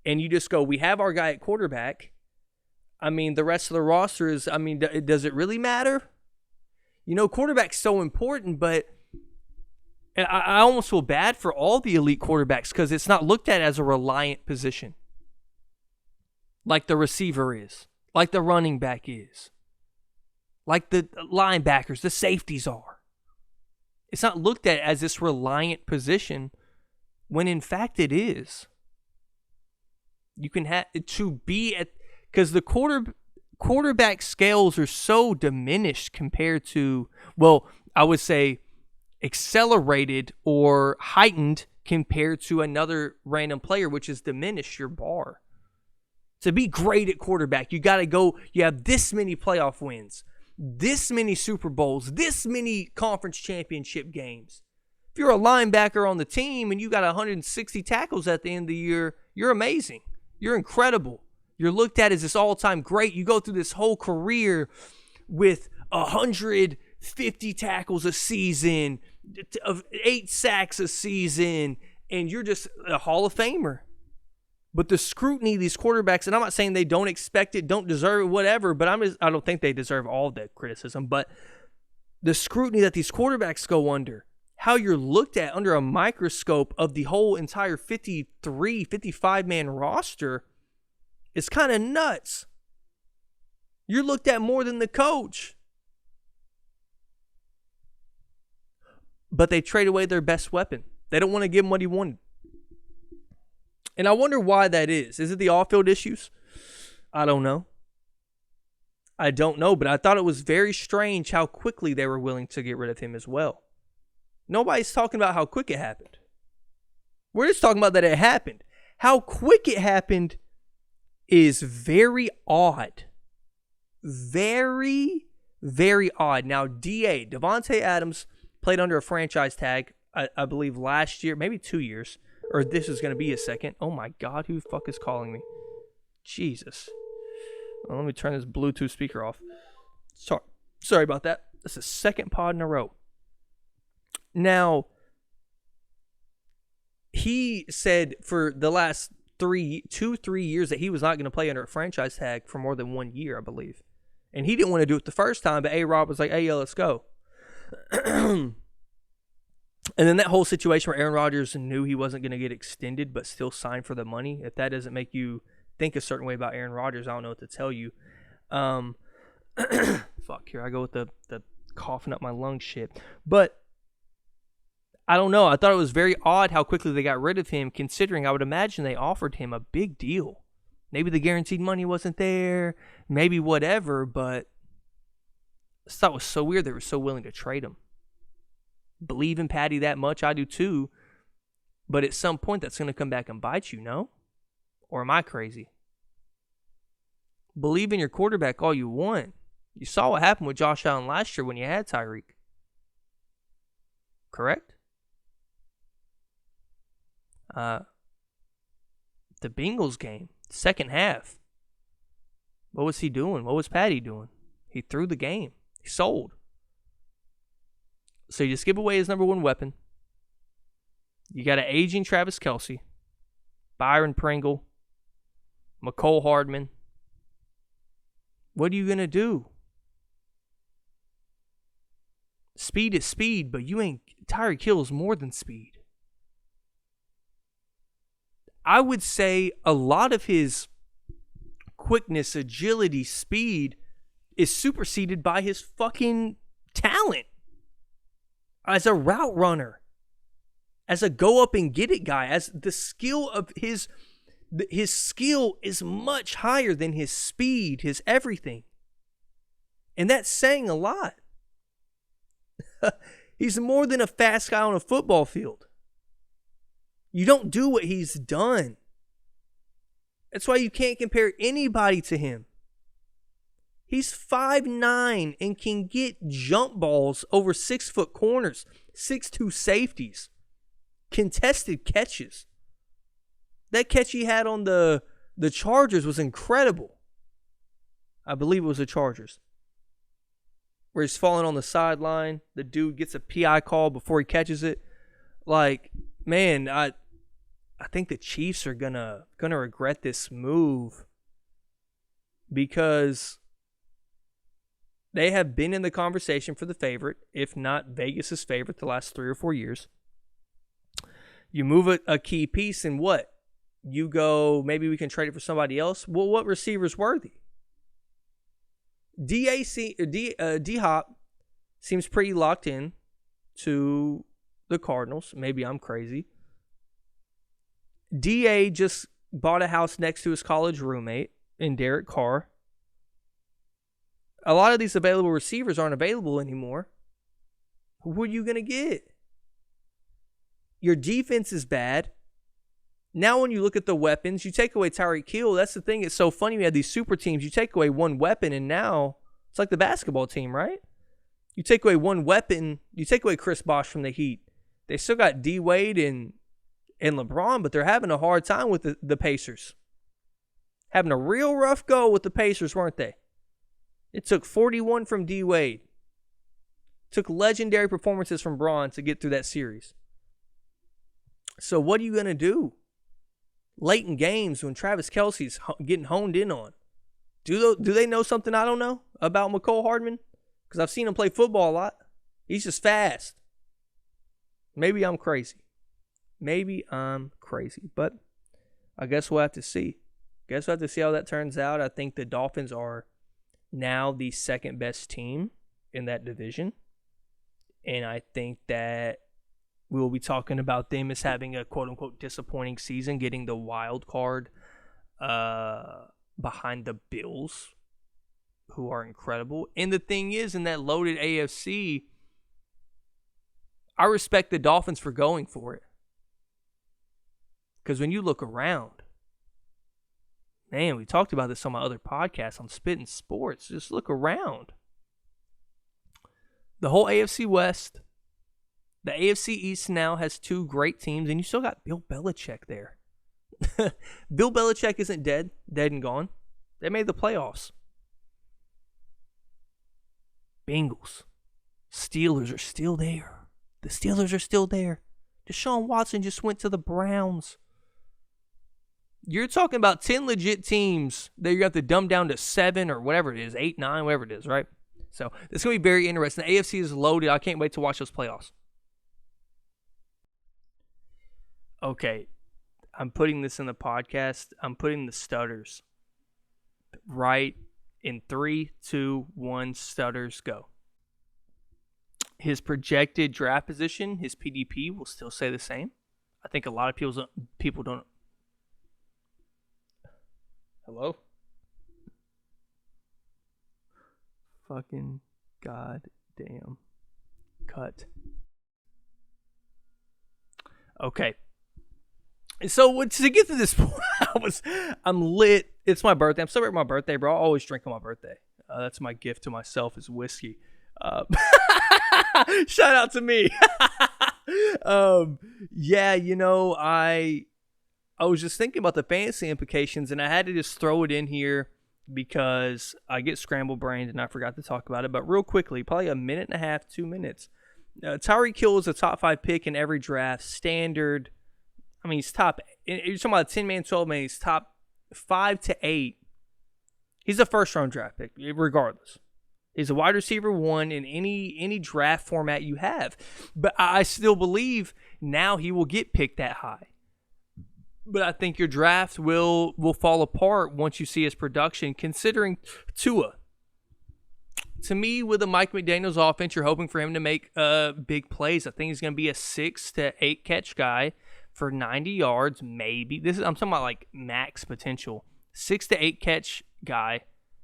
Speaker 1: and you just go, we have our guy at quarterback. I mean, the rest of the roster is, does it really matter? You know, quarterback's so important, but I almost feel bad for all the elite quarterbacks because it's not looked at as a reliant position. Like the receiver is. Like the running back is. Like the linebackers, the safeties are. It's not looked at as this reliant position when in fact it is. You can have to be at... Because the quarterback scales are so diminished compared to, well, I would say accelerated or heightened compared to another random player, which has diminished your bar. To be great at quarterback, you got to go, you have this many playoff wins, this many Super Bowls, this many conference championship games. If you're a linebacker on the team and you got 160 tackles at the end of the year, you're amazing. You're incredible. You're looked at as this all-time great. You go through this whole career with 150 tackles a season, 8 sacks a season, and you're just a Hall of Famer. But the scrutiny, these quarterbacks, and I'm not saying they don't expect it, don't deserve it, whatever, but I don't think they deserve all that criticism. But the scrutiny that these quarterbacks go under, how you're looked at under a microscope of the whole entire 55-man roster is kind of nuts. You're looked at more than the coach. But they trade away their best weapon. They don't want to give him what he wanted. And I wonder why that is. Is it the off-field issues? I don't know. But I thought it was very strange how quickly they were willing to get rid of him as well. Nobody's talking about how quick it happened. We're just talking about that it happened. How quick it happened is very odd. Very, very odd. Now, Devontae Adams, played under a franchise tag, I believe last year, maybe 2 years. Or this is going to be a second. Oh my God, who the fuck is calling me? Jesus. Well, let me turn this Bluetooth speaker off. Sorry about that. That's the second pod in a row. Now, he said for the last 3 years that he was not going to play under a franchise tag for more than 1 year, I believe. And he didn't want to do it the first time, but A-Rob was like, hey, yo, let's go. And then that whole situation where Aaron Rodgers knew he wasn't going to get extended but still signed for the money, if that doesn't make you think a certain way about Aaron Rodgers, I don't know what to tell you. Fuck, here I go with the coughing up my lung shit. But I don't know. I thought it was very odd how quickly they got rid of him, considering I would imagine they offered him a big deal. Maybe the guaranteed money wasn't there, maybe whatever, but I thought it was so weird they were so willing to trade him. Believe in Patty that much, I do too. But at some point, that's going to come back and bite you, no? Or am I crazy? Believe in your quarterback all you want. You saw what happened with Josh Allen last year when you had Tyreek. Correct? The Bengals game, second half. What was he doing? What was Patty doing? He threw the game. He sold. So you just give away his number one weapon. You got an aging Travis Kelce, Byron Pringle, McCole Hardman. What are you going to do? Speed is speed, but Tyreek Hill is more than speed. I would say a lot of his quickness, agility, speed is superseded by his fucking talent. As a route runner, as a go up and get it guy, as the skill of his skill is much higher than his speed, his everything. And that's saying a lot. He's more than a fast guy on a football field. You don't do what he's done. That's why you can't compare anybody to him. He's 5'9" and can get jump balls over 6-foot corners, 6'2" safeties, contested catches. That catch he had on the Chargers was incredible. I believe it was the Chargers. Where he's falling on the sideline. The dude gets a PI call before he catches it. Like, man, I think the Chiefs are gonna regret this move because they have been in the conversation for the favorite, if not Vegas's favorite, the last 3 or 4 years. You move a key piece, and what? You go, maybe we can trade it for somebody else. Well, what receiver's worthy? D-Hop seems pretty locked in to the Cardinals. Maybe I'm crazy. D.A. just bought a house next to his college roommate in Derek Carr. A lot of these available receivers aren't available anymore. Who are you going to get? Your defense is bad. Now when you look at the weapons, you take away Tyreek Hill. That's the thing. It's so funny. We had these super teams. You take away one weapon, and now it's like the basketball team, right? You take away one weapon. You take away Chris Bosh from the Heat. They still got D. Wade and LeBron, but they're having a hard time with the Pacers. Having a real rough go with the Pacers, weren't they? It took 41 from D. Wade. Took legendary performances from Braun to get through that series. So what are you going to do late in games when Travis Kelce's getting honed in on? Do they know something I don't know about McCole Hardman? Because I've seen him play football a lot. He's just fast. Maybe I'm crazy. But I guess we'll have to see. Guess we'll have to see how that turns out. I think the Dolphins are now the second best team in that division. And I think that we will be talking about them as having a quote-unquote disappointing season, getting the wild card behind the Bills, who are incredible. And the thing is, in that loaded AFC, I respect the Dolphins for going for it. Because when you look around, man, we talked about this on my other podcast on Spittin' Sports. Just look around. The whole AFC West, the AFC East now has two great teams, and you still got Bill Belichick there. Bill Belichick isn't dead and gone. They made the playoffs. Bengals, Steelers are still there. The Steelers are still there. Deshaun Watson just went to the Browns. You're talking about 10 legit teams that you have to dumb down to 7 or whatever it is, 8, 9, whatever it is, right? So it's going to be very interesting. The AFC is loaded. I can't wait to watch those playoffs. Okay, I'm putting this in the podcast. I'm putting the stutters right in 3, 2, 1, stutters, go. His projected draft position, his PDP, will still stay the same. I think a lot of people don't. Hello? Fucking goddamn cut. Okay. So to get to this point, I'm lit. It's my birthday. I'm celebrating my birthday, bro. I always drink on my birthday. That's my gift to myself is whiskey. Shout out to me. Yeah, I was just thinking about the fantasy implications, and I had to just throw it in here because I get scrambled brained and I forgot to talk about it. But real quickly, probably a minute and a half, 2 minutes. Tyreek Hill is a top 5 pick in every draft. Standard. I mean, he's top. You're talking about a 10-man, 12-man. He's top 5 to 8. He's a first-round draft pick, regardless. He's a wide receiver 1 in any draft format you have. But I still believe now he will get picked that high. But I think your draft will fall apart once you see his production, considering Tua. To me, with the Mike McDaniels offense, you're hoping for him to make big plays. I think he's going to be a 6 to 8 catch guy for 90 yards, maybe. I'm talking about like max potential. 6 to 8 catch guy,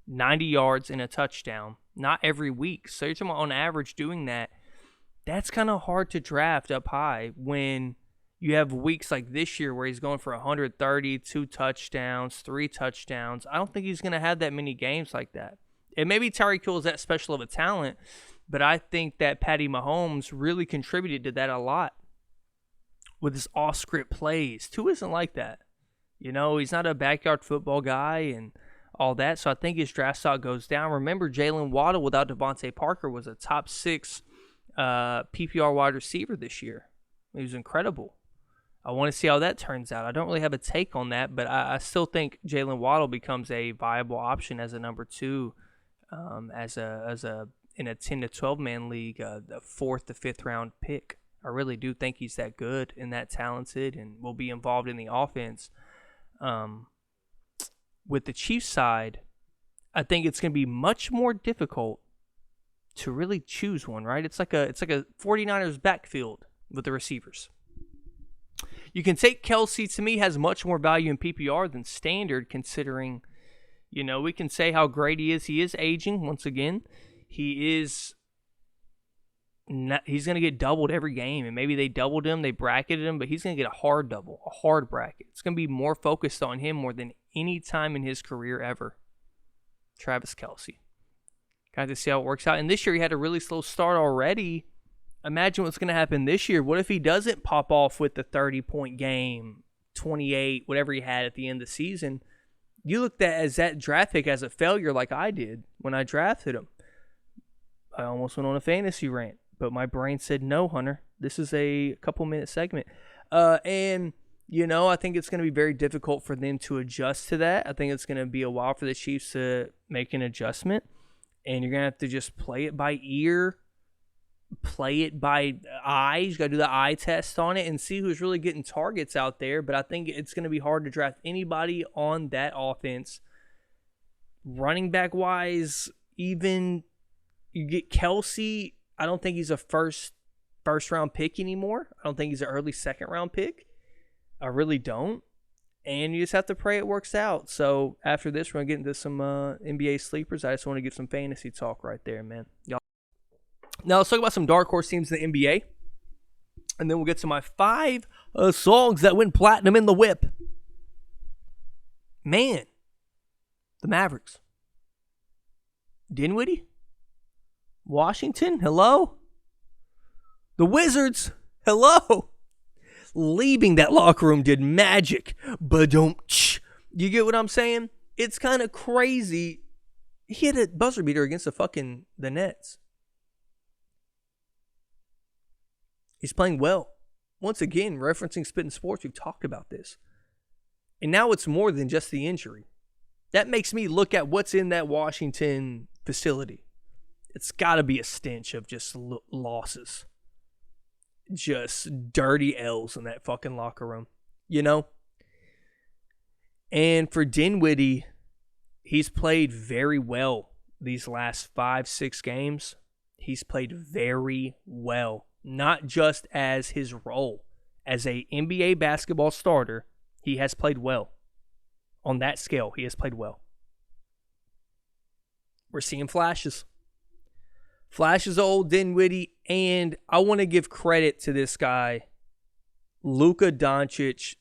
Speaker 1: 90 yards and a touchdown. Not every week. So you're talking about on average doing that. That's kind of hard to draft up high when you have weeks like this year where he's going for 130, 2 touchdowns, 3 touchdowns. I don't think he's going to have that many games like that. And maybe Tyreek Hill is that special of a talent, but I think that Patty Mahomes really contributed to that a lot with his off-script plays. Tua isn't like that. He's not a backyard football guy and all that, so I think his draft stock goes down. Remember, Jalen Waddle without Devontae Parker was a top 6 PPR wide receiver this year. He was incredible. I want to see how that turns out. I don't really have a take on that, but I still think Jalen Waddle becomes a viable option as a number 2, in a 10 to 12 man league, the 4th to 5th round pick. I really do think he's that good and that talented, and will be involved in the offense. With the Chiefs side, I think it's going to be much more difficult to really choose one. Right? It's like a 49ers backfield with the receivers. You can take Kelce. To me, has much more value in PPR than standard, considering, we can say how great he is. He is aging once again. He is he's going to get doubled every game. And maybe they doubled him, they bracketed him, but he's going to get a hard double, a hard bracket. It's going to be more focused on him more than any time in his career ever. Travis Kelce. Got to see how it works out. And this year he had a really slow start already. Imagine what's going to happen this year. What if he doesn't pop off with the 30-point game, 28, whatever he had at the end of the season? You looked at as that draft pick as a failure like I did when I drafted him. I almost went on a fantasy rant, but my brain said, no, Hunter. This is a couple-minute segment. And, I think it's going to be very difficult for them to adjust to that. I think it's going to be a while for the Chiefs to make an adjustment. And you're going to have to just play it by ear, play it by eye. You got to do the eye test on it and see who's really getting targets out there. But I think it's going to be hard to draft anybody on that offense. Running back wise, even you get Kelce. I don't think he's a first round pick anymore. I don't think he's an early second round pick. I really don't. And you just have to pray it works out. So after this, we're going to get into some NBA sleepers. I just want to give some fantasy talk right there, man. Y'all. Now let's talk about some dark horse teams in the NBA. And then we'll get to my 5 songs that went platinum in the whip. Man. The Mavericks. Dinwiddie. Washington. Hello. The Wizards. Hello. Leaving that locker room did magic. Ba-dum-tsh. You get what I'm saying? It's kind of crazy. He hit a buzzer beater against the Nets. He's playing well. Once again, referencing Spittin' Sports, we've talked about this. And now it's more than just the injury. That makes me look at what's in that Washington facility. It's got to be a stench of just losses. Just dirty L's in that fucking locker room. And for Dinwiddie, he's played very well these last 5-6 games. He's played very well. Not just as his role. As a NBA basketball starter, he has played well. On that scale, he has played well. We're seeing flashes. Flashes of old Dinwiddie, and I want to give credit to this guy, Luka Doncic.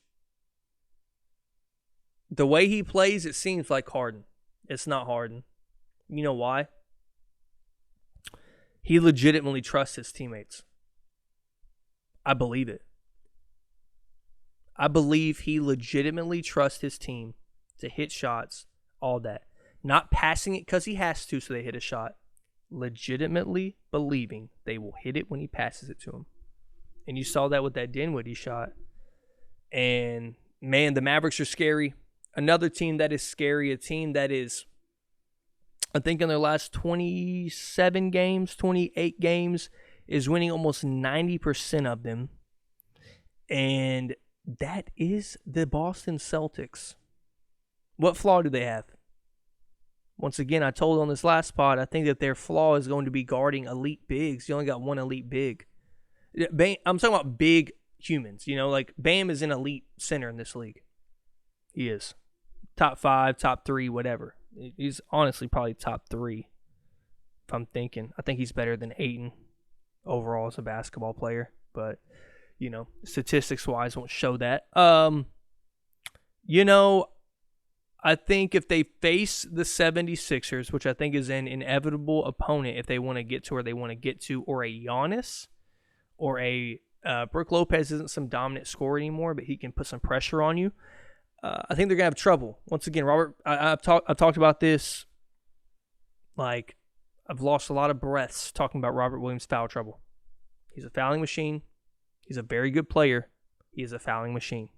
Speaker 1: The way he plays, it seems like Harden. It's not Harden. You know why? He legitimately trusts his teammates. I believe it. I believe he legitimately trusts his team to hit shots, all that. Not passing it because he has to so they hit a shot. Legitimately believing they will hit it when he passes it to him. And you saw that with that Dinwiddie shot. And, man, the Mavericks are scary. Another team that is scary, a team that is, I think in their last 27 games, 28 games, is winning almost 90% of them. And that is the Boston Celtics. What flaw do they have? Once again, I told on this last pod, I think that their flaw is going to be guarding elite bigs. You only got one elite big. I'm talking about big humans. Like Bam is an elite center in this league. He is. Top 5, top 3, whatever. He's honestly probably top 3, if I'm thinking. I think he's better than Ayton overall as a basketball player. But, statistics-wise won't show that. I think if they face the 76ers, which I think is an inevitable opponent if they want to get to where they want to get to, or a Giannis, or a Brook Lopez isn't some dominant scorer anymore, but he can put some pressure on you. I think they're gonna have trouble. Once again, Robert, I've talked about this. Like, I've lost a lot of breaths talking about Robert Williams' foul trouble. He's a fouling machine. He's a very good player. He is a fouling machine.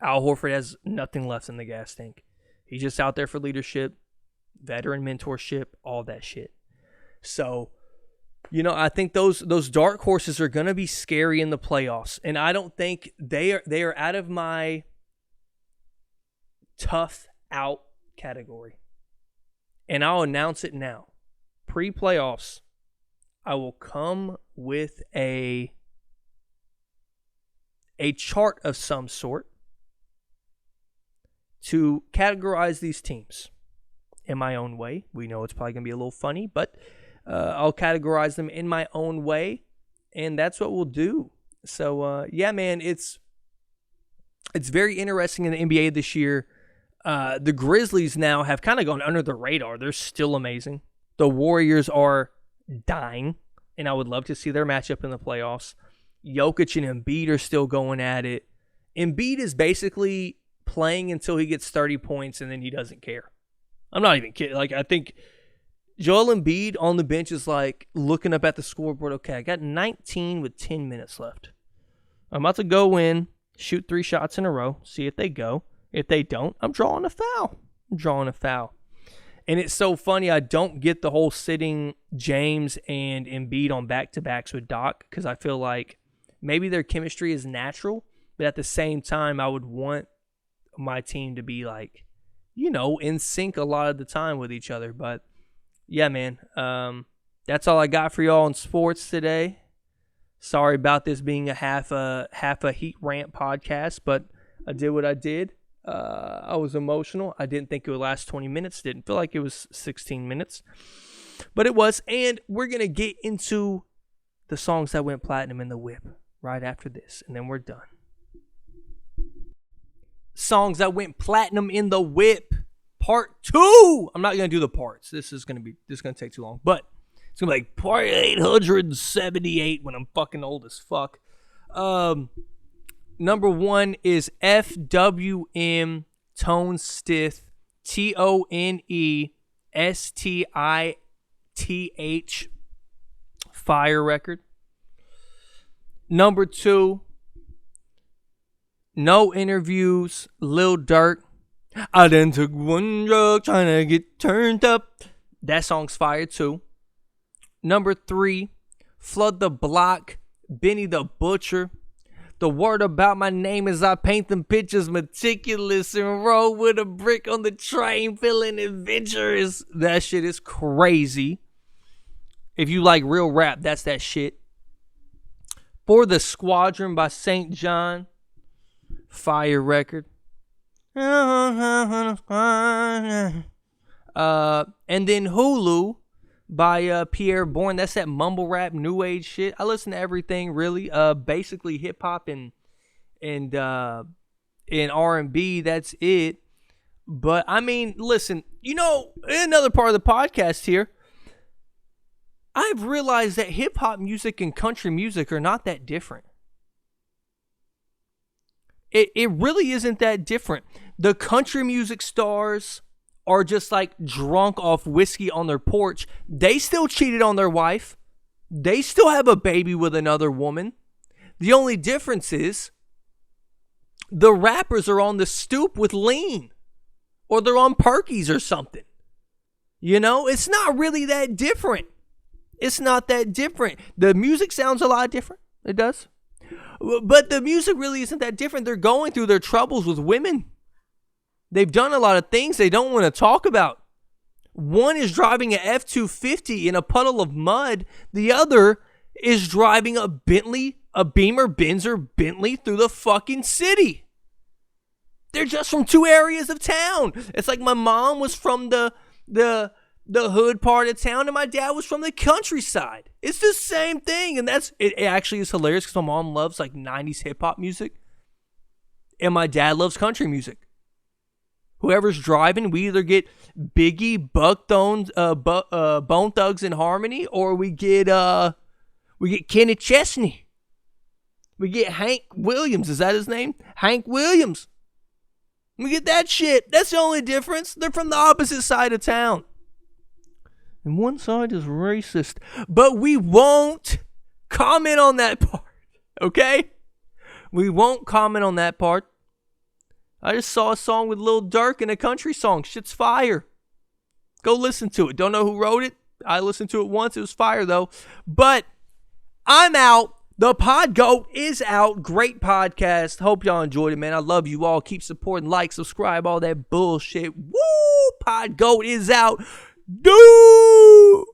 Speaker 1: Al Horford has nothing left in the gas tank. He's just out there for leadership, veteran mentorship, all that shit. So, I think those dark horses are going to be scary in the playoffs. And I don't think they are out of my tough out category. And I'll announce it now. Pre-playoffs, I will come with a chart of some sort to categorize these teams in my own way. We know it's probably going to be a little funny, but I'll categorize them in my own way, and that's what we'll do. So, yeah, man, it's very interesting in the NBA this year. The Grizzlies now have kind of gone under the radar. They're still amazing. The Warriors are dying, and I would love to see their matchup in the playoffs. Jokic and Embiid are still going at it. Embiid is basically playing until he gets 30 points, and then he doesn't care. I'm not even kidding. Like, I think Joel Embiid on the bench is like looking up at the scoreboard. Okay, I got 19 with 10 minutes left. I'm about to go in, shoot 3 shots in a row, see if they go. If they don't, I'm drawing a foul. And it's so funny, I don't get the whole sitting James and Embiid on back-to-backs with Doc, because I feel like maybe their chemistry is natural, but at the same time, I would want my team to be like, you know, in sync a lot of the time with each other. But yeah, man, that's all I got for y'all in sports today. Sorry about this being a half a Heat rant podcast, but I did what I did. I was emotional. I didn't think it would last 20 minutes. Didn't feel like it was 16 minutes. But it was. And we're going to get into the songs that went platinum in the whip right after this. And then we're done. Songs that went platinum in the whip. Part 2. I'm not going to do the parts. This is going to take too long. But it's going to be like part 878 when I'm fucking old as fuck. Number 1 is FWM Tone Stith, TONESTITH, Fire record. Number 2, No Interviews, Lil Durk. I done took one drug trying to get turned up. That song's fire too. Number 3, Flood the Block, Benny the Butcher. The word about my name is I paint them pictures meticulous and roll with a brick on the train, feeling adventurous. That shit is crazy. If you like real rap, that's that shit. For the Squadron by St. John, fire record. And then Hulu by Pierre Bourne. That's that mumble rap, new age shit. I listen to everything really. Basically hip hop and R&B. That's it. But I mean, listen. You know, another part of the podcast here. I've realized that hip hop music and country music are not that different. It really isn't that different. The country music stars are just like drunk off whiskey on their porch. They still cheated on their wife. They still have a baby with another woman. The only difference is the rappers are on the stoop with lean, or they're on Perkies or something. You know, it's not really that different. It's not that different. The music sounds a lot different. It does. But the music really isn't that different. They're going through their troubles with women. They've done a lot of things they don't want to talk about. One is driving an F-250 in a puddle of mud. The other is driving a Bentley, a Beamer, Benz, or Bentley through the fucking city. They're just from 2 areas of town. It's like my mom was from the hood part of town and my dad was from the countryside. It's the same thing. And it actually is hilarious because my mom loves like 90s hip hop music and my dad loves country music. Whoever's driving, we either get Biggie, Buck Tones, Bone Thugs and Harmony, or we get Kenny Chesney. We get Hank Williams. Is that his name? Hank Williams. We get that shit. That's the only difference. They're from the opposite side of town. And one side is racist. But we won't comment on that part. Okay? We won't comment on that part. I just saw a song with Lil Durk in a country song. Shit's fire. Go listen to it. Don't know who wrote it. I listened to it once. It was fire, though. But I'm out. The Pod Goat is out. Great podcast. Hope y'all enjoyed it, man. I love you all. Keep supporting, like, subscribe, all that bullshit. Woo! Pod Goat is out. Dude!